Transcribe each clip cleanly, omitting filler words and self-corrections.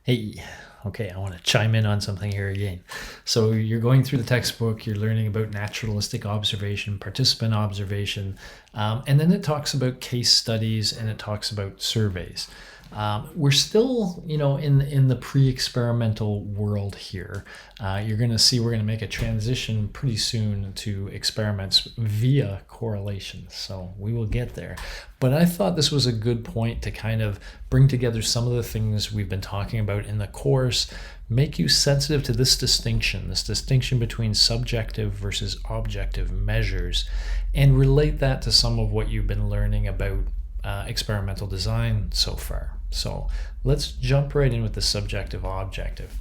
Hey, okay, I want to chime in on something here again. So, you're going through the textbook, you're learning about naturalistic observation, participant observation, and then it talks about case studies and it talks about surveys. We're still, in the pre-experimental world here. You're going to see we're going to make a transition pretty soon to experiments via correlation. So we will get there. But I thought this was a good point to kind of bring together some of the things we've been talking about in the course, make you sensitive to this distinction between subjective versus objective measures, and relate that to some of what you've been learning about experimental design so far. So let's jump right in with the subjective objective.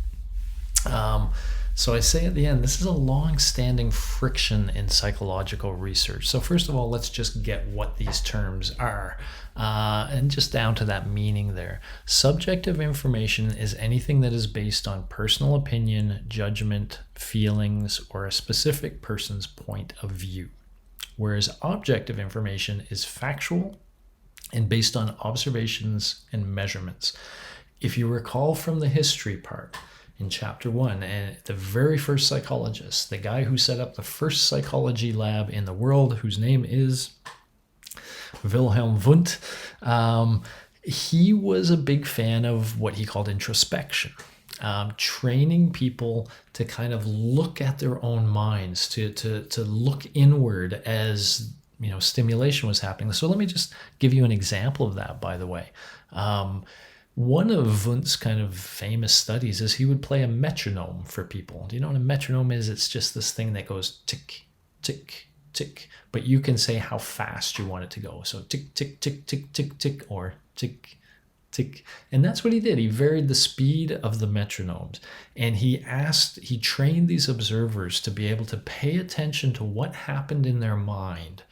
So I say at the end, this is a long-standing friction in psychological research. So first of all, let's just get what these terms are, and just down to that meaning there. Subjective information is anything that is based on personal opinion, judgment, feelings, or a specific person's point of view. Whereas objective information is factual and based on observations and measurements. If you recall from the history part in chapter 1, and the very first psychologist, the guy who set up the first psychology lab in the world, whose name is Wilhelm Wundt, he was a big fan of what he called introspection. Training people to kind of look at their own minds, to look inward as stimulation was happening. So let me just give you an example of that, by the way. One of Wundt's kind of famous studies is he would play a metronome for people. Do you know what a metronome is? It's just this thing that goes tick, tick, tick, but you can say how fast you want it to go. So tick, tick, tick, tick, tick, tick, or tick, tick. And that's what he did. He varied the speed of the metronomes. And he trained these observers to be able to pay attention to what happened in their mind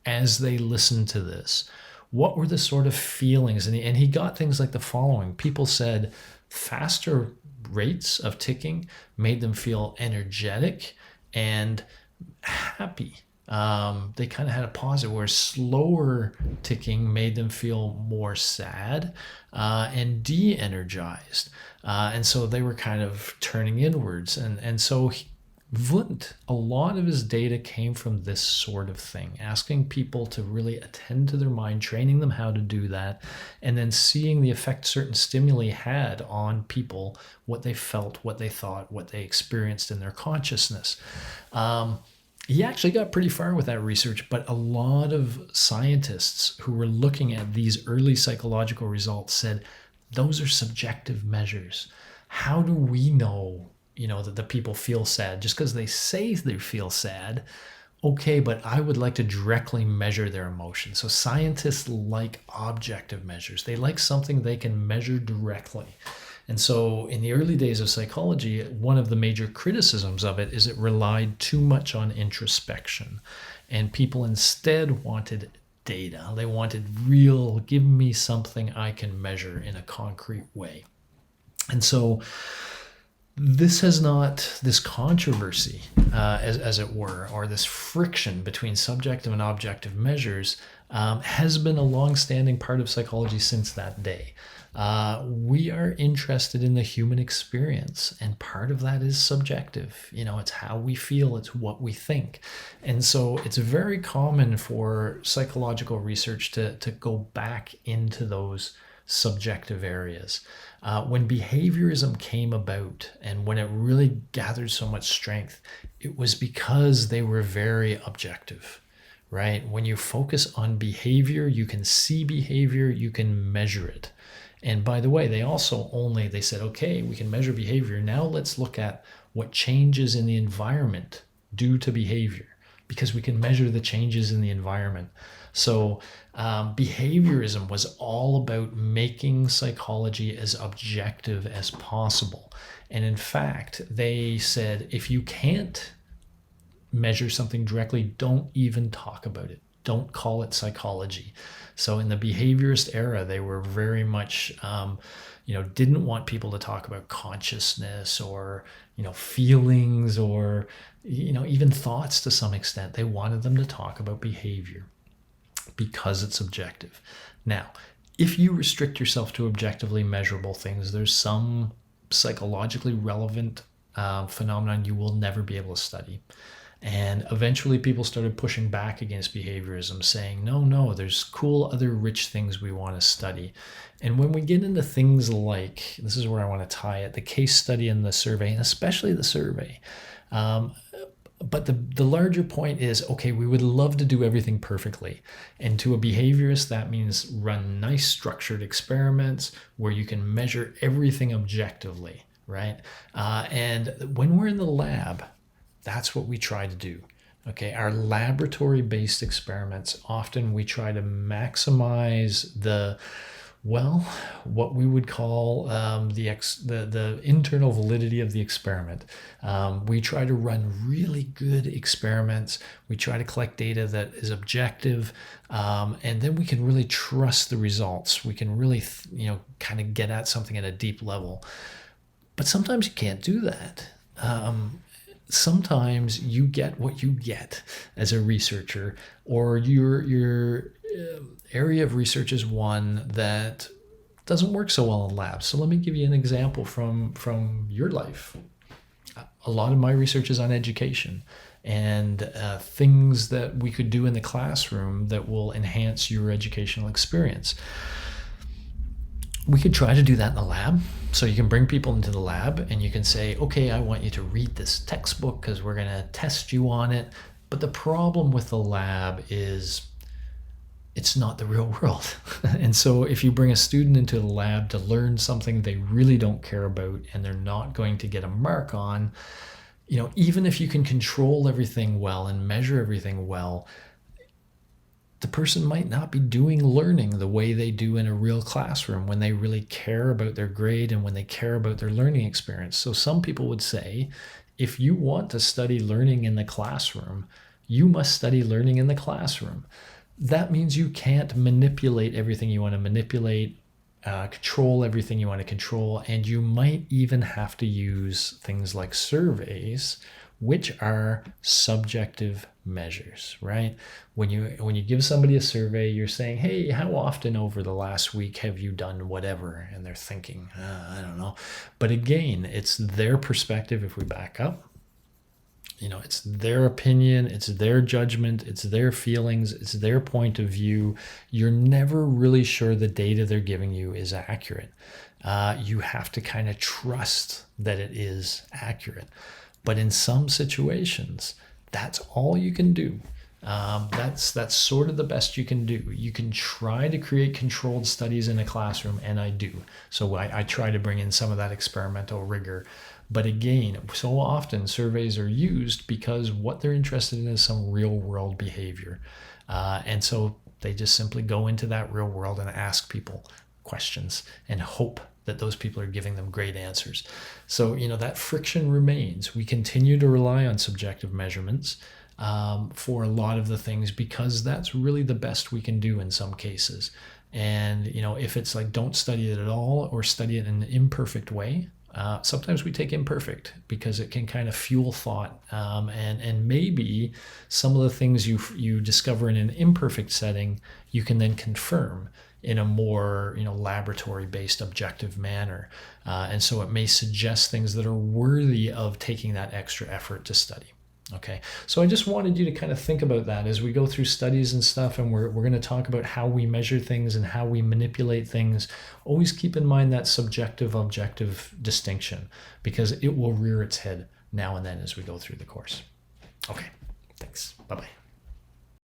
as they listened to this. What were the sort of feelings? And he got things like the following. People said faster rates of ticking made them feel energetic and happy. They kind of had a positive, where slower ticking made them feel more sad and de-energized. And so they were kind of turning inwards. And so Wundt, a lot of his data came from this sort of thing, asking people to really attend to their mind, training them how to do that, and then seeing the effect certain stimuli had on people, what they felt, what they thought, what they experienced in their consciousness. He actually got pretty far with that research, but a lot of scientists who were looking at these early psychological results said, those are subjective measures. How do we know that the people feel sad just because they say they feel sad? Okay, but I would like to directly measure their emotions. So scientists like objective measures. They like something they can measure directly. And so in the early days of psychology, one of the major criticisms of it is it relied too much on introspection. And people instead wanted data. They wanted real, give me something I can measure in a concrete way. And so this controversy, as it were, or this friction between subjective and objective measures, has been a long-standing part of psychology since that day. We are interested in the human experience, and part of that is subjective. It's how we feel, it's what we think. And so it's very common for psychological research to go back into those subjective areas. When behaviorism came about and when it really gathered so much strength, it was because they were very objective, right? When you focus on behavior, you can see behavior, you can measure it. And by the way, they said, okay, we can measure behavior. Now let's look at what changes in the environment due to behavior, because we can measure the changes in the environment. So behaviorism was all about making psychology as objective as possible. And in fact, they said, if you can't measure something directly, don't even talk about it. Don't call it psychology. So in the behaviorist era, they were very much, didn't want people to talk about consciousness or, feelings or, even thoughts to some extent. They wanted them to talk about behavior because it's objective. Now, if you restrict yourself to objectively measurable things, there's some psychologically relevant phenomenon you will never be able to study. And eventually people started pushing back against behaviorism, saying, no, there's cool other rich things we want to study. And when we get into things like, this is where I want to tie it, the case study and the survey, and especially the survey. But the larger point is, okay, we would love to do everything perfectly. And to a behaviorist, that means run nice structured experiments where you can measure everything objectively, right? And when we're in the lab, that's what we try to do. Okay, our laboratory-based experiments, often we try to maximize what we would call the internal validity of the experiment. We try to run really good experiments. We try to collect data that is objective, and then we can really trust the results. We can really, kind of get at something at a deep level. But sometimes you can't do that. Sometimes you get what you get as a researcher, or your area of research is one that doesn't work so well in labs. So let me give you an example from your life. A lot of my research is on education and things that we could do in the classroom that will enhance your educational experience. We could try to do that in the lab. So you can bring people into the lab and you can say, okay, I want you to read this textbook because we're going to test you on it. But the problem with the lab is it's not the real world. And so if you bring a student into the lab to learn something they really don't care about and they're not going to get a mark on, even if you can control everything well and measure everything well, the person might not be doing learning the way they do in a real classroom when they really care about their grade and when they care about their learning experience. So some people would say, if you want to study learning in the classroom, you must study learning in the classroom. That means you can't manipulate everything you want to manipulate, control everything you want to control, and you might even have to use things like surveys, which are subjective measures, right? When you give somebody a survey, you're saying, hey, how often over the last week have you done whatever? And they're thinking, I don't know. But again, it's their perspective if we back up. It's their opinion, it's their judgment, it's their feelings, it's their point of view. You're never really sure the data they're giving you is accurate. You have to kind of trust that it is accurate. But in some situations, that's all you can do. That's sort of the best you can do. You can try to create controlled studies in a classroom, and I do. So I try to bring in some of that experimental rigor. But again, so often surveys are used because what they're interested in is some real world behavior. And so they just simply go into that real world and ask people questions and hope that those people are giving them great answers. So, that friction remains. We continue to rely on subjective measurements for a lot of the things because that's really the best we can do in some cases. And, if it's like don't study it at all or study it in an imperfect way, sometimes we take imperfect because it can kind of fuel thought. And maybe some of the things you discover in an imperfect setting, you can then confirm in a more laboratory-based objective manner. And so it may suggest things that are worthy of taking that extra effort to study. Okay, so I just wanted you to kind of think about that as we go through studies and stuff, and we're going to talk about how we measure things and how we manipulate things. Always keep in mind that subjective-objective distinction because it will rear its head now and then as we go through the course.